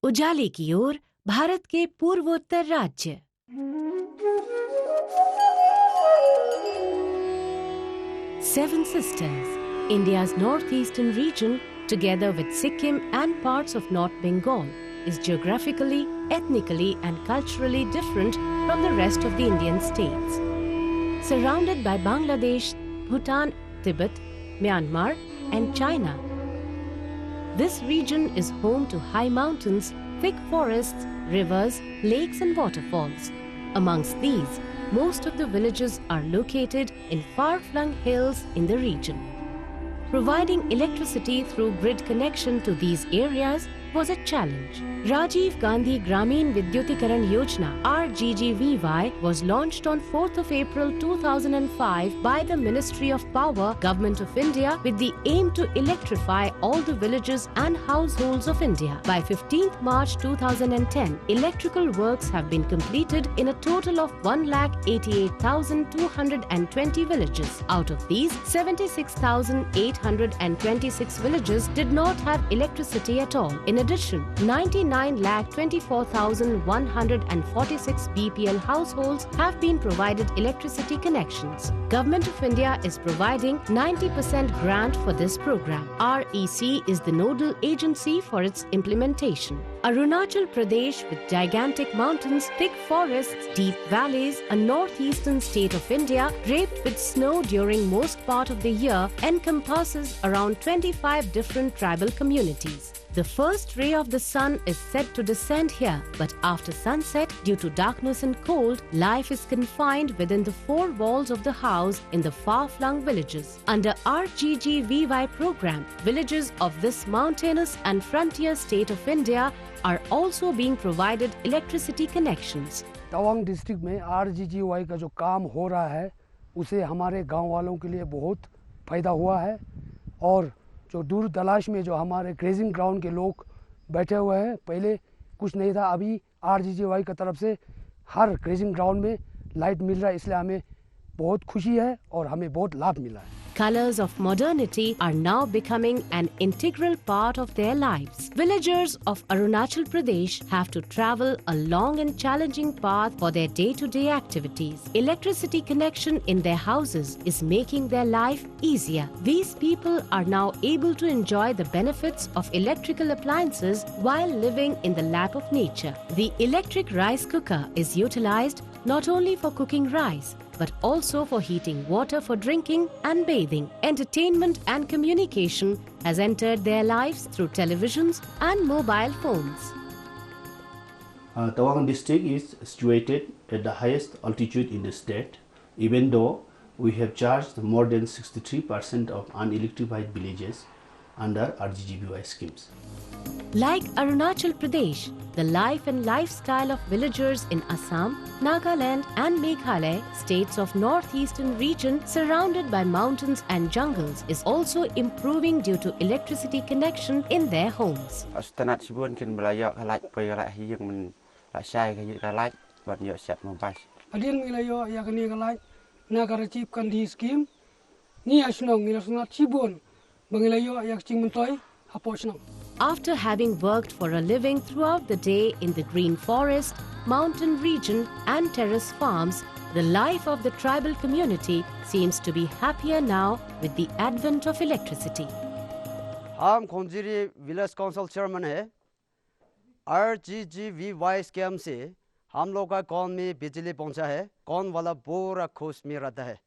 उजाले की ओर भारत के पूर्वोत्तर राज्य। Seven Sisters, India's northeastern region, together with Sikkim and parts of North Bengal, is geographically, ethnically and culturally different from the rest of the Indian states. Surrounded by Bangladesh, Bhutan, Tibet, Myanmar and China, this region is home to high mountains, thick forests, rivers, lakes and waterfalls. Amongst these, most of the villages are located in far-flung hills in the region. Providing electricity through grid connection to these areas was a challenge. Rajiv Gandhi Gramin Vidyutikaran Yojana (RGGVY) was launched on 4th of April 2005 by the Ministry of Power, Government of India, with the aim to electrify all the villages and households of India. By 15th March 2010, electrical works have been completed in a total of 1,88,220 villages. Out of these, 76,826 villages did not have electricity at all. In addition, 99,24,146 BPL households have been provided electricity connections. Government of India is providing 90% grant for this program. REC is the nodal agency for its implementation. Arunachal Pradesh, with gigantic mountains, thick forests, deep valleys, a northeastern state of India draped with snow during most part of the year, encompasses around 25 different tribal communities. The first ray of the sun is said to descend here, but after sunset, due to darkness and cold, life is confined within the four walls of the house in the far-flung villages. Under RGGVY program, villages of this mountainous and frontier state of India are also being provided electricity connections. Tawang district में RGGVY का जो काम हो रहा है, उसे हमारे गांव वालों के लिए बहुत फ़ायदा हुआ है और जो दूर दराज में जो हमारे ग्रेजिंग ग्राउंड के लोग बैठे हुए हैं, पहले कुछ नहीं था, अभी RGGVY की तरफ से हर ग्रेजिंग ग्राउंड में लाइट मिल रहा है, इसलिए हमें बहुत खुशी है और हमें बहुत लाभ मिला है. Colors of modernity are now becoming an integral part of their lives. Villagers of Arunachal Pradesh have to travel a long and challenging path for their day-to-day activities. Electricity connection in their houses is making their life easier. These people are now able to enjoy the benefits of electrical appliances while living in the lap of nature. The electric rice cooker is utilized not only for cooking rice, but also for heating water for drinking and bathing. Entertainment and communication has entered their lives through televisions and mobile phones. Tawang district is situated at the highest altitude in the state, even though we have charged more than 63% of unelectrified villages under RGGVY schemes. Like Arunachal Pradesh, the life and lifestyle of villagers in Assam, Nagaland and Meghalaya, states of northeastern region surrounded by mountains and jungles, is also improving due to electricity connection in their homes. After having worked for a living throughout the day in the green forest, mountain region and terrace farms, the life of the tribal community seems to be happier now with the advent of electricity. हम खोंजिरी village council chairman है. RGGVY scheme से हम लोग का गांव में बिजली पहुंचा है. गांव वाला पूरा खुश में रहता है.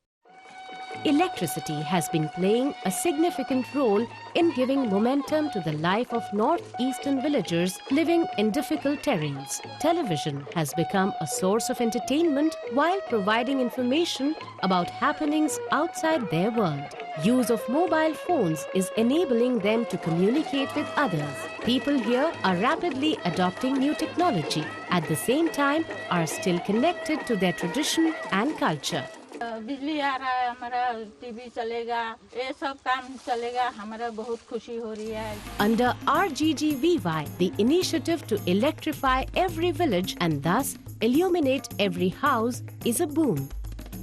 Electricity has been playing a significant role in giving momentum to the life of northeastern villagers living in difficult terrains. Television has become a source of entertainment while providing information about happenings outside their world. Use of mobile phones is enabling them to communicate with others. People here are rapidly adopting new technology. At the same time, are still connected to their tradition and culture. बिजली आ रहा है, हमारा TV चलेगा, ये सब काम चलेगा, हमारा बहुत खुशी हो रही है. Under RGGVY, the initiative to electrify every village and thus illuminate every house is a boon.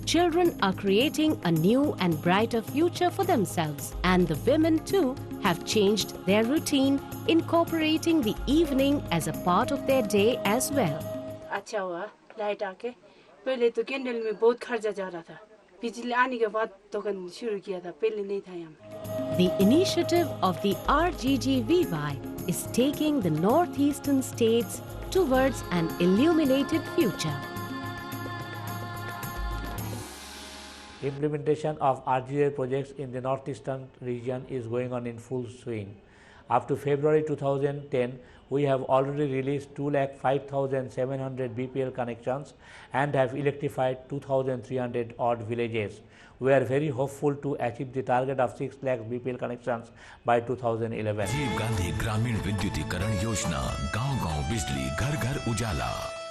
Children are creating a new and brighter future for themselves, and the women too have changed their routine, incorporating the evening as a part of their day as well. अच्छा हुआ light आके पहले तो candle में बहुत खर्चा जा रहा था बिजली आने के बाद दुकान शुरू किया था पहले नहीं था यहाँ The initiative of the RGGVY is taking the northeastern states towards an illuminated future. Implementation of RGGI projects in the northeastern region is going on in full swing. Up to February 2010, we have already released 2,05,700 BPL connections and have electrified 2,300 odd villages. We are very hopeful to achieve the target of 6 lakh BPL connections by 2011. Rajiv Gandhi ग्रामीण विद्युतीकरण योजना, गांव-गांव बिजली, घर-घर उजाला.